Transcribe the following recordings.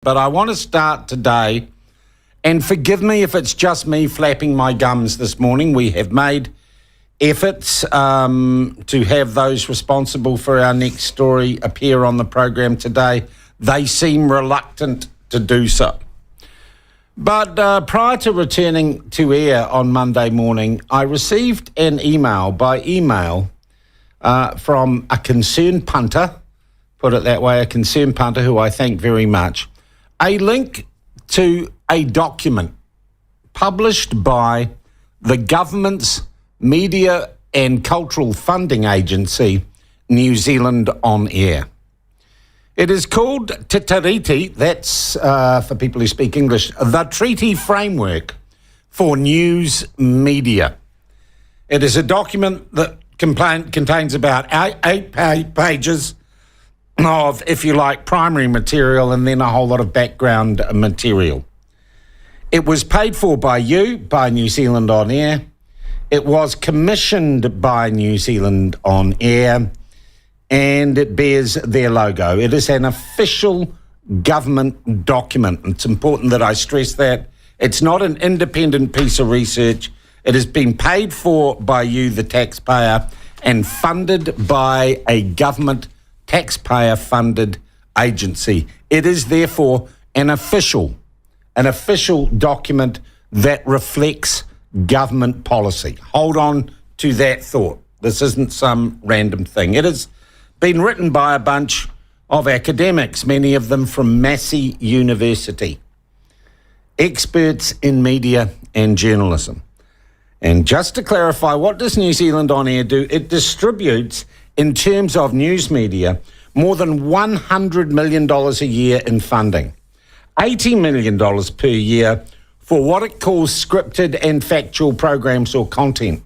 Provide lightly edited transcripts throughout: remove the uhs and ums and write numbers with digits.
but I want to start today, and forgive me if it's just me flapping my gums this morning. We have made efforts to have those responsible for our next story appear on the program today. They seem reluctant to do so. But prior to returning to air on Monday morning, I received an email from a concerned punter, put it that way, a concerned punter who I thank very much, a link to a document published by the government's media and cultural funding agency, New Zealand On Air. It is called Te Tiriti, that's, for people who speak English, the Treaty Framework for News Media. It is a document that contains about eight pages of, if you like, primary material and then a whole lot of background material. It was paid for by you, by New Zealand On Air. It was commissioned by New Zealand On Air, and it bears their logo. It is an official government document. It's important that I stress that. It's not an independent piece of research. It has been paid for by you, the taxpayer, and funded by a government taxpayer-funded agency. It is therefore an official document that reflects government policy. Hold on to that thought. This isn't some random thing. It has been written by a bunch of academics, many of them from Massey University, experts in media and journalism. And just to clarify, what does New Zealand On Air do? It distributes, in terms of news media, more than $100 million a year in funding, $80 million per year for what it calls scripted and factual programs or content.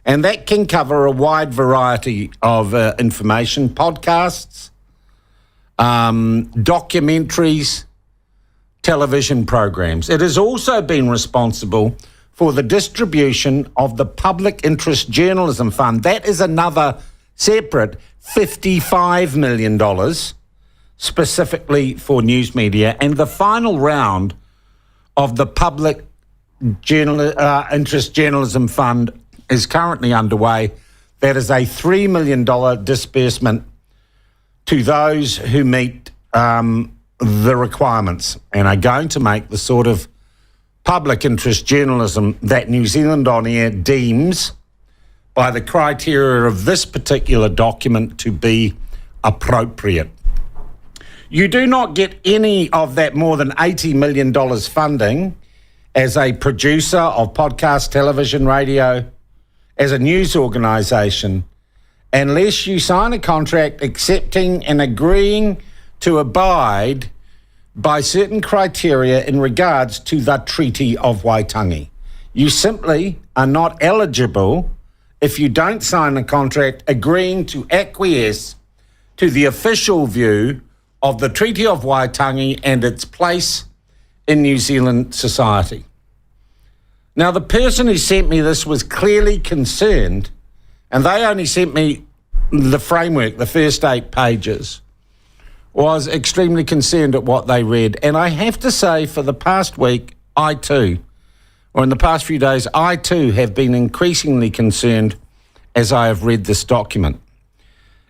And that can cover a wide variety of information, podcasts, documentaries, television programs. It has also been responsible for the distribution of the Public Interest Journalism Fund. That is another separate $55 million specifically for news media. And the final round of the Public Interest Journalism Fund is currently underway. That is a $3 million disbursement to those who meet the requirements and are going to make the sort of public interest journalism that New Zealand On Air deems, by the criteria of this particular document, to be appropriate. You do not get any of that more than $80 million funding as a producer of podcast, television, radio, as a news organisation, unless you sign a contract accepting and agreeing to abide by certain criteria in regards to the Treaty of Waitangi. You simply are not eligible if you don't sign a contract agreeing to acquiesce to the official view of the Treaty of Waitangi and its place in New Zealand society. Now, the person who sent me this was clearly concerned, and they only sent me the framework, the first 8 pages, was extremely concerned at what they read. And I have to say, for the past week, in the past few days, I too have been increasingly concerned as I have read this document.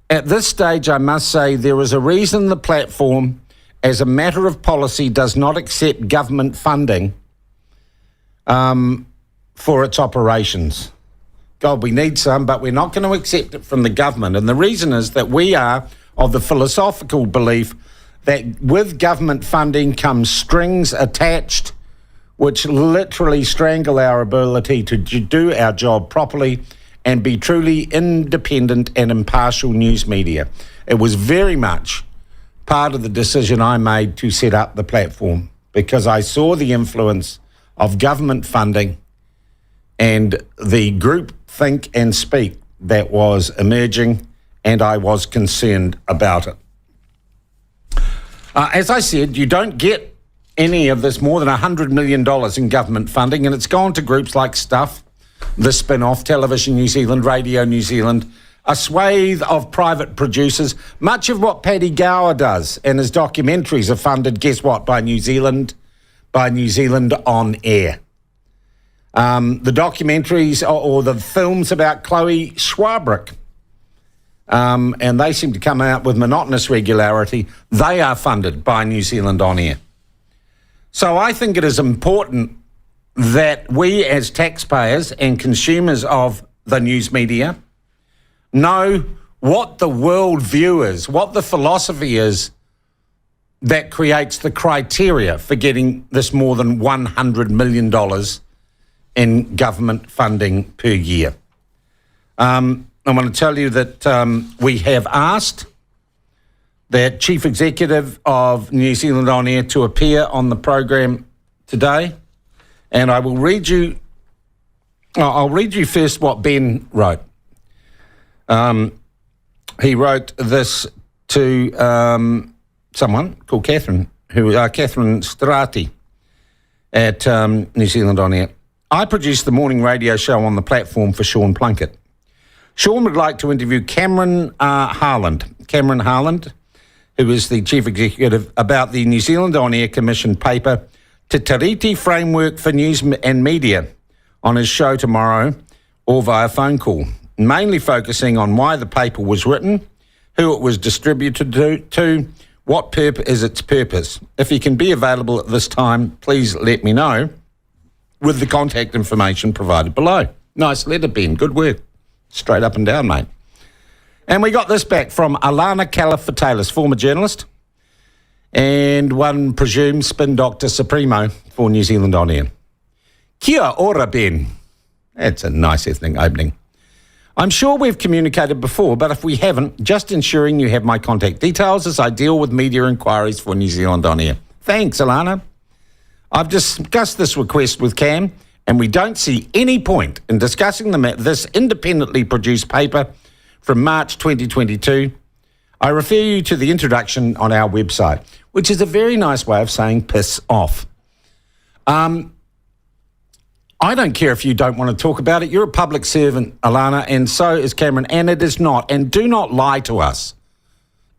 At this stage, I must say there is a reason the platform, as a matter of policy, does not accept government funding for its operations. God, we need some, but we're not going to accept it from the government. And the reason is that we are of the philosophical belief that with government funding comes strings attached, which literally strangle our ability to do our job properly and be truly independent and impartial news media. It was very much part of the decision I made to set up the platform, because I saw the influence of government funding and the group think and speak that was emerging, and I was concerned about it. As I said, you don't get any of this more than $100 million in government funding, and it's gone to groups like Stuff, the spin-off, Television New Zealand, Radio New Zealand, a swathe of private producers. Much of what Paddy Gower does and his documentaries are funded, guess what, by New Zealand On Air. The documentaries or the films about Chloe Swarbrick, and they seem to come out with monotonous regularity, they are funded by New Zealand On Air. So I think it is important that we as taxpayers and consumers of the news media know what the world view is, what the philosophy is that creates the criteria for getting this more than $100 million in government funding per year. I want to tell you that we have asked the Chief Executive of New Zealand On Air to appear on the program today, and I will read you. I'll read you first what Ben wrote. He wrote this to someone called Catherine, Catherine Strati at New Zealand On Air. I produced the morning radio show on the platform for Sean Plunkett. Sean would like to interview Cameron Harland. Cameron Harland, who is the Chief Executive, about the New Zealand On Air Commission paper, Te Tiriti Framework for News and Media, on his show tomorrow or via phone call, mainly focusing on why the paper was written, who it was distributed to, what is its purpose. If he can be available at this time, please let me know with the contact information provided below. Nice letter, Ben. Good work. Straight up and down, mate. And we got this back from Alana Califatalis, former journalist, and one presumed spin doctor supremo for New Zealand On Air. Kia ora, Ben. That's a nice ethnic opening. I'm sure we've communicated before, but if we haven't, just ensuring you have my contact details as I deal with media inquiries for New Zealand On Air. Thanks, Alana. I've discussed this request with Cam, and we don't see any point in discussing this independently produced paper from March 2022. I refer you to the introduction on our website, which is a very nice way of saying piss off. I don't care if you don't want to talk about it. You're a public servant, Alana, and so is Cameron, and it is not. And do not lie to us.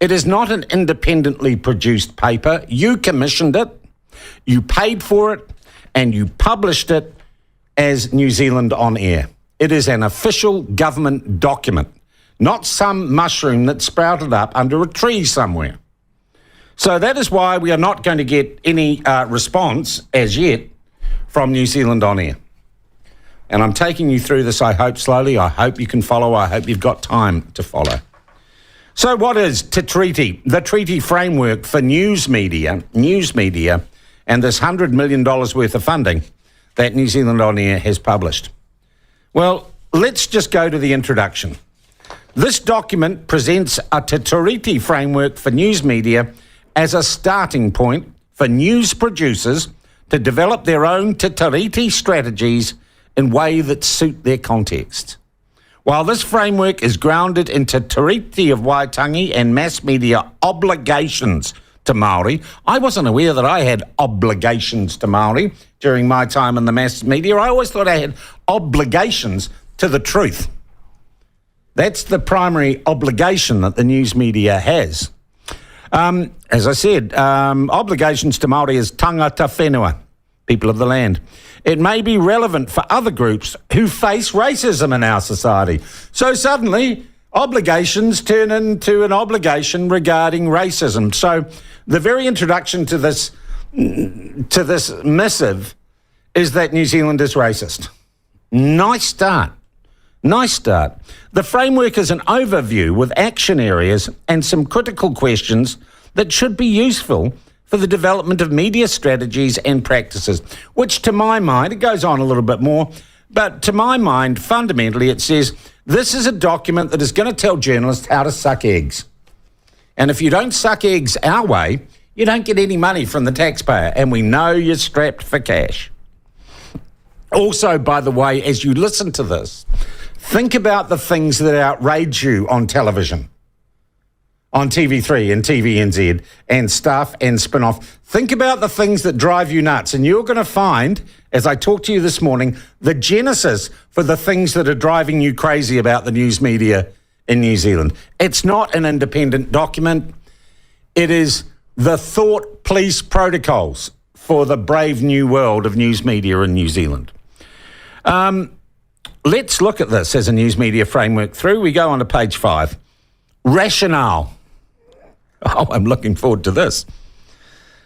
It is not an independently produced paper. You commissioned it, you paid for it, and you published it as New Zealand On Air. It is an official government document, not some mushroom that sprouted up under a tree somewhere. So that is why we are not going to get any response as yet from New Zealand On Air. And I'm taking you through this, I hope, slowly. I hope you can follow. I hope you've got time to follow. So what is Te Tiriti? The treaty framework for news media, and this $100 million worth of funding that New Zealand On Air has published. Well, let's just go to the introduction. This document presents a Te Tiriti framework for news media as a starting point for news producers to develop their own Te Tiriti strategies in ways that suit their context. While this framework is grounded in Te Tiriti of Waitangi and mass media obligations to Māori, I wasn't aware that I had obligations to Māori during my time in the mass media. I always thought I had obligations to the truth. That's the primary obligation that the news media has. As I said, obligations to Māori is tangata whenua, people of the land. It may be relevant for other groups who face racism in our society. So suddenly, obligations turn into an obligation regarding racism. So the very introduction to this missive is that New Zealand is racist. Nice start. Nice start. The framework is an overview with action areas and some critical questions that should be useful for the development of media strategies and practices, which to my mind, it goes on a little bit more, but to my mind, fundamentally, it says this is a document that is going to tell journalists how to suck eggs. And if you don't suck eggs our way, you don't get any money from the taxpayer, and we know you're strapped for cash. Also, by the way, as you listen to this, think about the things that outrage you on television, on TV3 and TVNZ and Stuff and Spin-Off. Think about the things that drive you nuts, and you're going to find, as I talked to you this morning, the genesis for the things that are driving you crazy about the news media in New Zealand. It's not an independent document. It is the thought police protocols for the brave new world of news media in New Zealand. Let's look at this as a news media framework through. We go on to page 5. Rationale. Oh, I'm looking forward to this.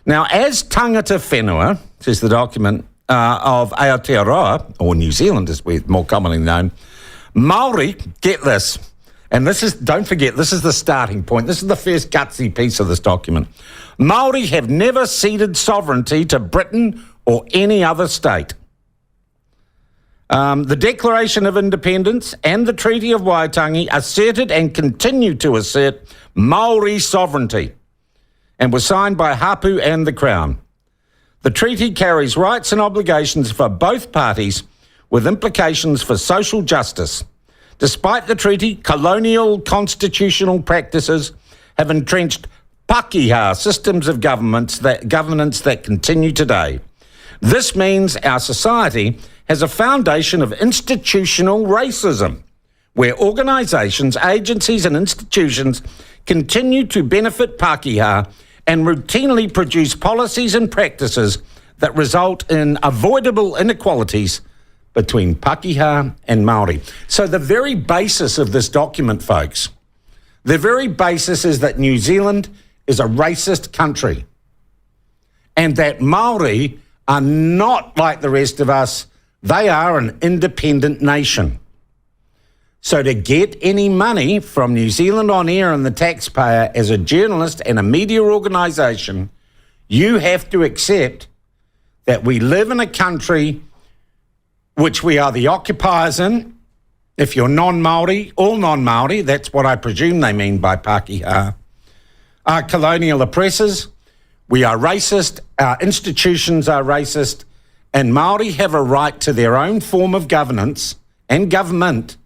Now, as tangata whenua, says the document, of Aotearoa, or New Zealand as we're more commonly known, Māori, get this, and this is, don't forget, this is the starting point. This is the first gutsy piece of this document. Māori have never ceded sovereignty to Britain or any other state. The Declaration of Independence and the Treaty of Waitangi asserted and continue to assert Māori sovereignty and was signed by Hapu and the Crown. The treaty carries rights and obligations for both parties with implications for social justice. Despite the treaty, colonial constitutional practices have entrenched Pākehā systems of governance that continue today. This means our society has a foundation of institutional racism, where organisations, agencies and institutions continue to benefit Pākehā and routinely produce policies and practices that result in avoidable inequalities between Pākehā and Māori. So the very basis of this document, folks, the very basis is that New Zealand is a racist country and that Māori are not like the rest of us. They are an independent nation. So to get any money from New Zealand On Air and the taxpayer as a journalist and a media organisation, you have to accept that we live in a country which we are the occupiers in. If you're non-Māori, all non-Māori, that's what I presume they mean by Pākehā, are colonial oppressors. We are racist, our institutions are racist, and Māori have a right to their own form of governance and government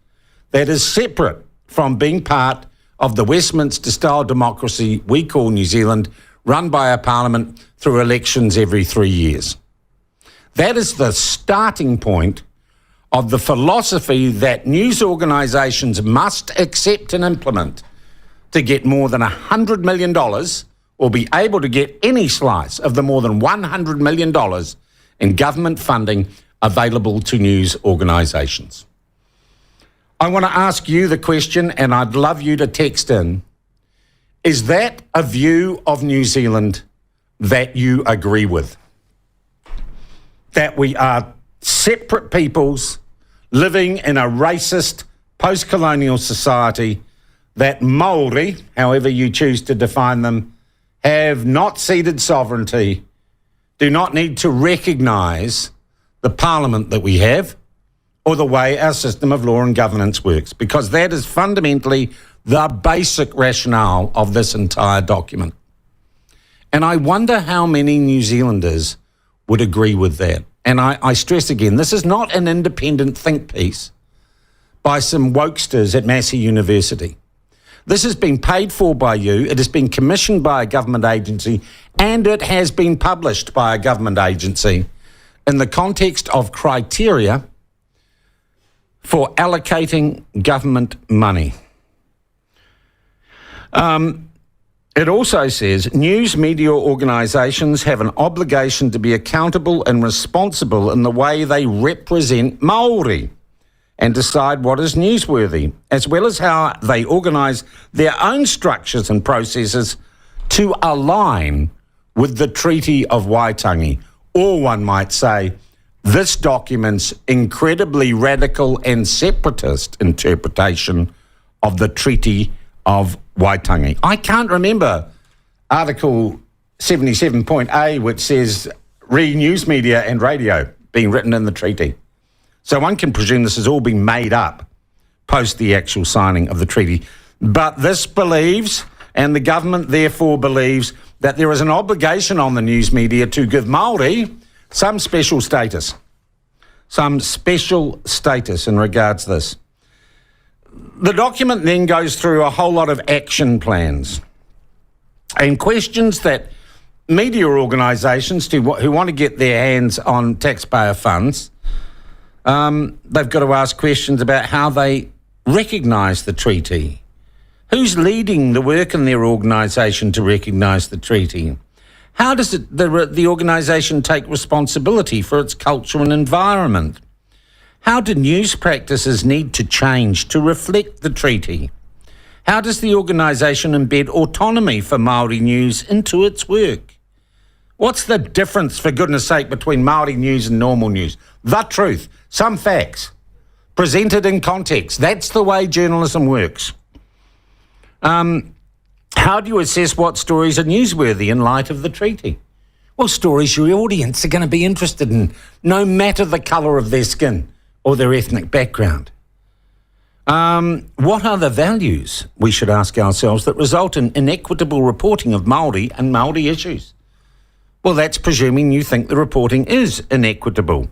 that is separate from being part of the Westminster-style democracy we call New Zealand, run by a parliament through elections every 3 years. That is the starting point of the philosophy that news organisations must accept and implement to get more than $100 million or be able to get any slice of the more than $100 million in government funding available to news organisations. I want to ask you the question, and I'd love you to text in. Is that a view of New Zealand that you agree with? That we are separate peoples living in a racist post-colonial society, that Māori, however you choose to define them, have not ceded sovereignty, do not need to recognise the parliament that we have, or the way our system of law and governance works, because that is fundamentally the basic rationale of this entire document. And I wonder how many New Zealanders would agree with that. And I stress again, this is not an independent think piece by some wokesters at Massey University. This has been paid for by you, it has been commissioned by a government agency, and it has been published by a government agency in the context of criteria for allocating government money. It also says news media organisations have an obligation to be accountable and responsible in the way they represent Māori and decide what is newsworthy, as well as how they organise their own structures and processes to align with the Treaty of Waitangi. Or one might say, this document's incredibly radical and separatist interpretation of the Treaty of Waitangi. I can't remember Article 77.A, which says news media and radio being written in the treaty. So one can presume this has all been made up post the actual signing of the treaty. But this believes, and the government therefore believes, that there is an obligation on the news media to give Māori some special status in regards to this. The document then goes through a whole lot of action plans and questions that media organisations who want to get their hands on taxpayer funds, they've got to ask questions about how they recognise the treaty Who's leading the work in their organisation to recognise the treaty? How does the organisation take responsibility for its culture and environment? How do news practices need to change to reflect the treaty? How does the organisation embed autonomy for Māori news into its work? What's the difference, for goodness sake, between Māori news and normal news? The truth, some facts, presented in context. That's the way journalism works. How do you assess what stories are newsworthy in light of the treaty? Well, stories your audience are going to be interested in, no matter the colour of their skin or their ethnic background. What are the values, we should ask ourselves, that result in inequitable reporting of Māori and Māori issues? Well, that's presuming you think the reporting is inequitable.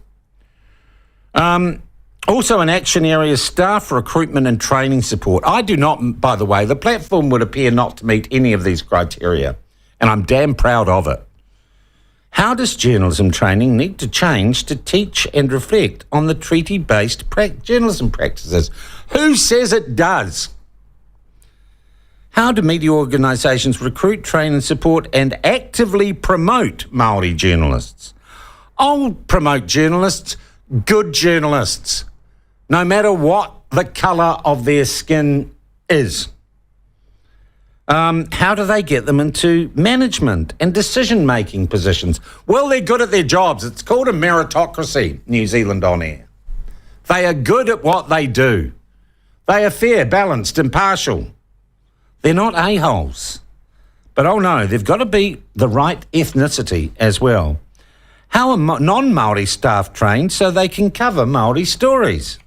Also, an action area, staff recruitment and training support. I do not, by the way, the platform would appear not to meet any of these criteria, and I'm damn proud of it. How does journalism training need to change to teach and reflect on the treaty-based journalism practices? Who says it does? How do media organisations recruit, train and support and actively promote Māori journalists? I'll promote journalists, good journalists, no matter what the colour of their skin is. How do they get them into management and decision-making positions? Well, they're good at their jobs. It's called a meritocracy, New Zealand On Air. They are good at what they do. They are fair, balanced, impartial. They're not a-holes. But oh no, they've got to be the right ethnicity as well. How are non-Māori staff trained so they can cover Māori stories?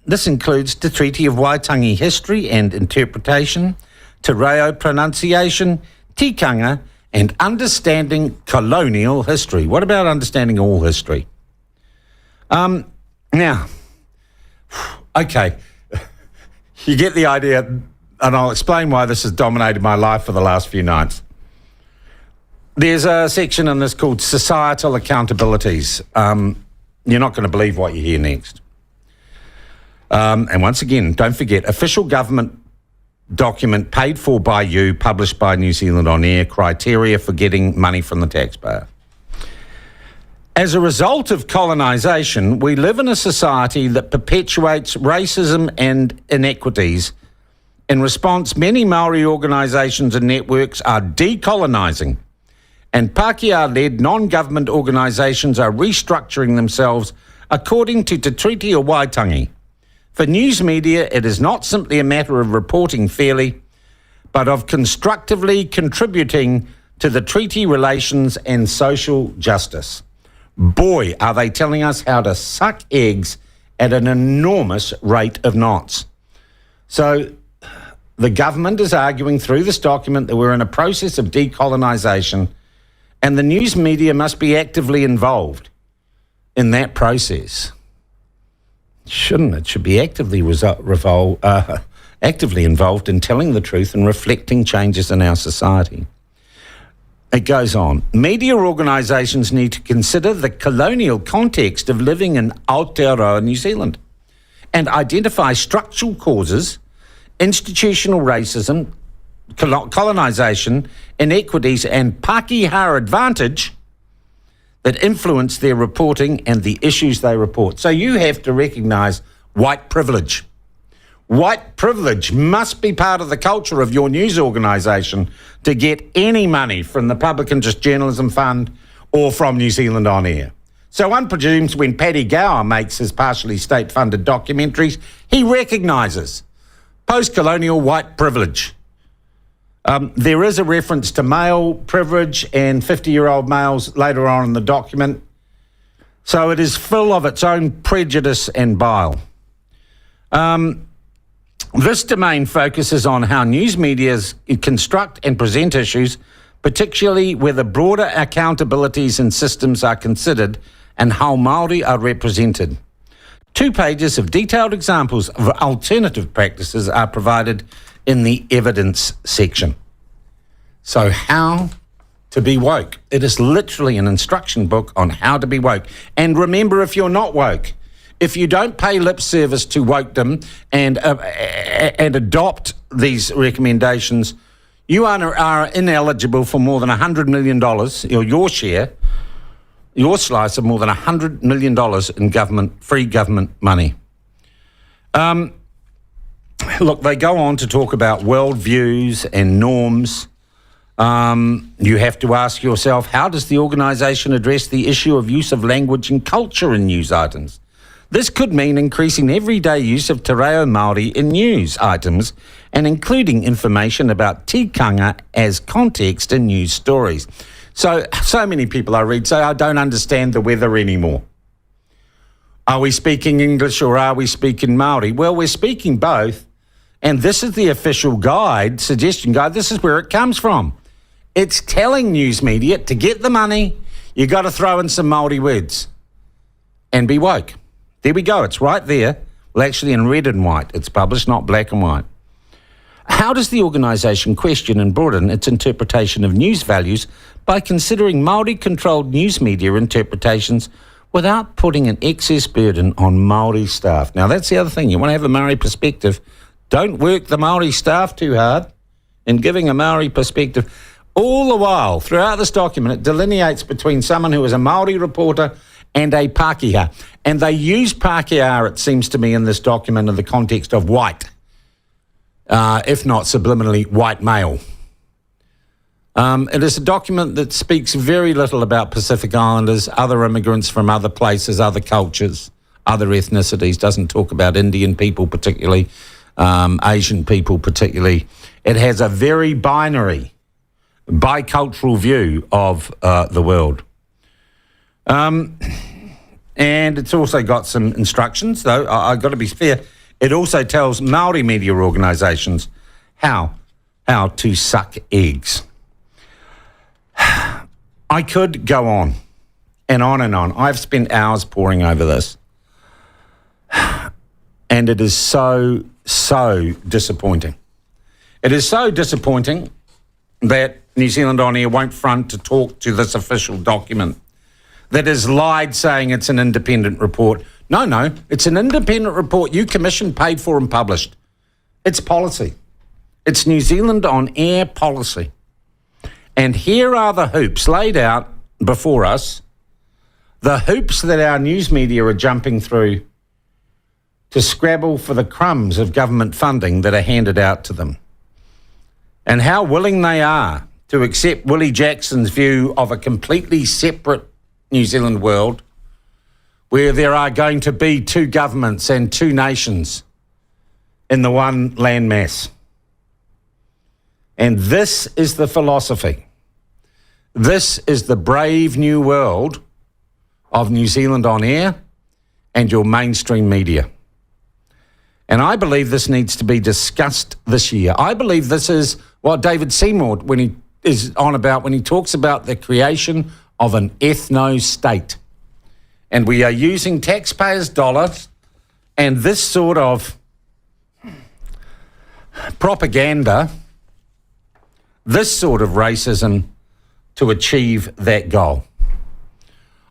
This includes the Treaty of Waitangi history and interpretation, Te Reo pronunciation, tikanga, and understanding colonial history. What about understanding all history? Now, okay, you get the idea, and I'll explain why this has dominated my life for the last few nights. There's a section in this called Societal Accountabilities. You're not going to believe what you hear next. And once again, don't forget, official government document paid for by you, published by New Zealand On Air, criteria for getting money from the taxpayer. As a result of colonisation, we live in a society that perpetuates racism and inequities. In response, many Māori organisations and networks are decolonising, and Pākehā-led non-government organisations are restructuring themselves according to Te Treaty o Waitangi. For news media, it is not simply a matter of reporting fairly, but of constructively contributing to the treaty relations and social justice. Boy, are they telling us how to suck eggs at an enormous rate of knots. So the government is arguing through this document that we're in a process of decolonisation, and the news media must be actively involved in that process. Shouldn't it? Should be actively involved in telling the truth and reflecting changes in our society. It goes on. Media organisations need to consider the colonial context of living in Aotearoa, New Zealand, and identify structural causes, institutional racism, colonisation, inequities and Pākehā advantage that influence their reporting and the issues they report. So you have to recognise white privilege. White privilege must be part of the culture of your news organisation to get any money from the Public Interest Journalism Fund or from New Zealand On Air. So one presumes when Paddy Gower makes his partially state-funded documentaries, he recognises post-colonial white privilege. There is a reference to male privilege and 50-year-old males later on in the document. So it is full of its own prejudice and bile. This domain focuses on how news media construct and present issues, particularly where the broader accountabilities and systems are considered and how Māori are represented. 2 pages of detailed examples of alternative practices are provided in the evidence section. So how to be woke. It is literally an instruction book on how to be woke. And remember, if you're not woke, if you don't pay lip service to wokedom and adopt these recommendations, you are ineligible for more than $100 million, or your share, your slice of more than $100 million in free government money. Look, they go on to talk about worldviews and norms. You have to ask yourself, how does the organisation address the issue of use of language and culture in news items? This could mean increasing everyday use of te reo Māori in news items and including information about tikanga as context in news stories. So many people I read say, I don't understand the weather anymore. Are we speaking English or are we speaking Māori? Well, we're speaking both, and this is the official guide, suggestion guide. This is where it comes from. It's telling news media to get the money, you got to throw in some Māori words and be woke. There we go. It's right there. Well, actually in red and white. It's published, not black and white. How does the organisation question and broaden its interpretation of news values by considering Māori-controlled news media interpretations without putting an excess burden on Māori staff? Now, that's the other thing. You want to have a Māori perspective. Don't work the Māori staff too hard in giving a Māori perspective. All the while, throughout this document, it delineates between someone who is a Māori reporter and a Pākehā. And they use Pākehā, it seems to me, in this document in the context of white, if not subliminally white male. It is a document that speaks very little about Pacific Islanders, other immigrants from other places, other cultures, other ethnicities. Doesn't talk about Indian people particularly, Asian people particularly. It has a very binary, bicultural view of the world. And it's also got some instructions, though I've got to be fair. It also tells Māori media organisations how to suck eggs. I could go on and on and on. I've spent hours poring over this. And it is so disappointing. It is so disappointing that New Zealand On Air won't front to talk to this official document that has lied saying it's an independent report. No, it's an independent report you commissioned, paid for and published. It's policy. It's New Zealand On Air policy. And here are the hoops laid out before us, the hoops that our news media are jumping through to scrabble for the crumbs of government funding that are handed out to them. And how willing they are to accept Willie Jackson's view of a completely separate New Zealand world where there are going to be two governments and two nations in the one landmass. And this is the philosophy. This is the brave new world of New Zealand On Air and your mainstream media. And I believe this needs to be discussed this year. I believe this is what David Seymour, when he is on about, when he talks about the creation of an ethno-state. And we are using taxpayers' dollars and this sort of propaganda, this sort of racism to achieve that goal.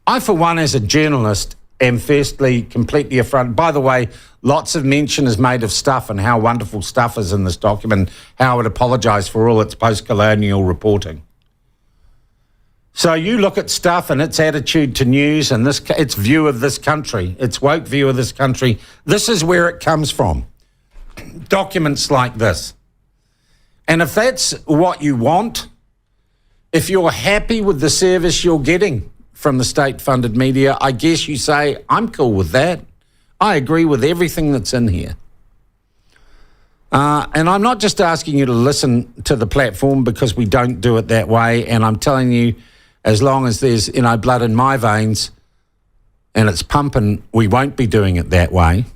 I, for one, as a journalist, am firstly completely affronted. By the way, lots of mention is made of Stuff and how wonderful Stuff is in this document, how it apologised for all its post-colonial reporting. So you look at Stuff and its attitude to news and its view of this country, its woke view of this country. This is where it comes from. Documents like this. And if that's what you want, if you're happy with the service you're getting from the state-funded media, I guess you say, I'm cool with that. I agree with everything that's in here. And I'm not just asking you to listen to the platform because we don't do it that way. And I'm telling you, as long as there's, blood in my veins and it's pumping, we won't be doing it that way.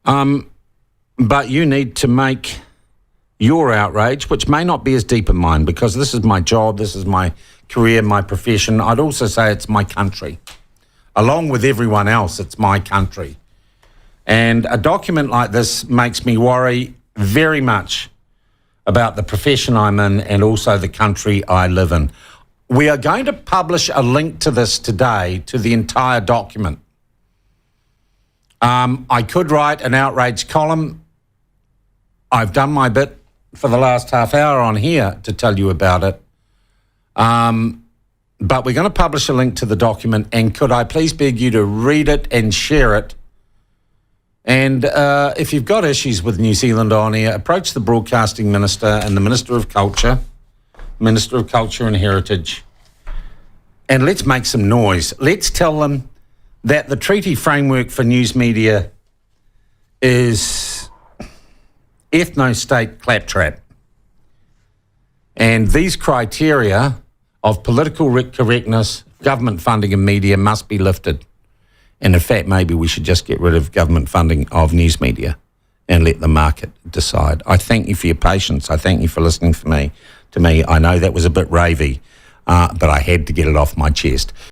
But you need to make your outrage, which may not be as deep in mine, because this is my job, this is my career, my profession. I'd also say it's my country. Along with everyone else, it's my country. And a document like this makes me worry very much about the profession I'm in and also the country I live in. We are going to publish a link to this today, to the entire document. I could write an outrage column. I've done my bit for the last half hour on here to tell you about it. But we're going to publish a link to the document, and could I please beg you to read it and share it? And if you've got issues with New Zealand On Air, approach the Broadcasting Minister and the Minister of Culture and Heritage, and let's make some noise. Let's tell them that the treaty framework for news media is ethno-state claptrap. And these criteria of political correctness, government funding of media must be lifted. And in fact, maybe we should just get rid of government funding of news media and let the market decide. I thank you for your patience. I thank you for listening to me. I know that was a bit ravey, but I had to get it off my chest.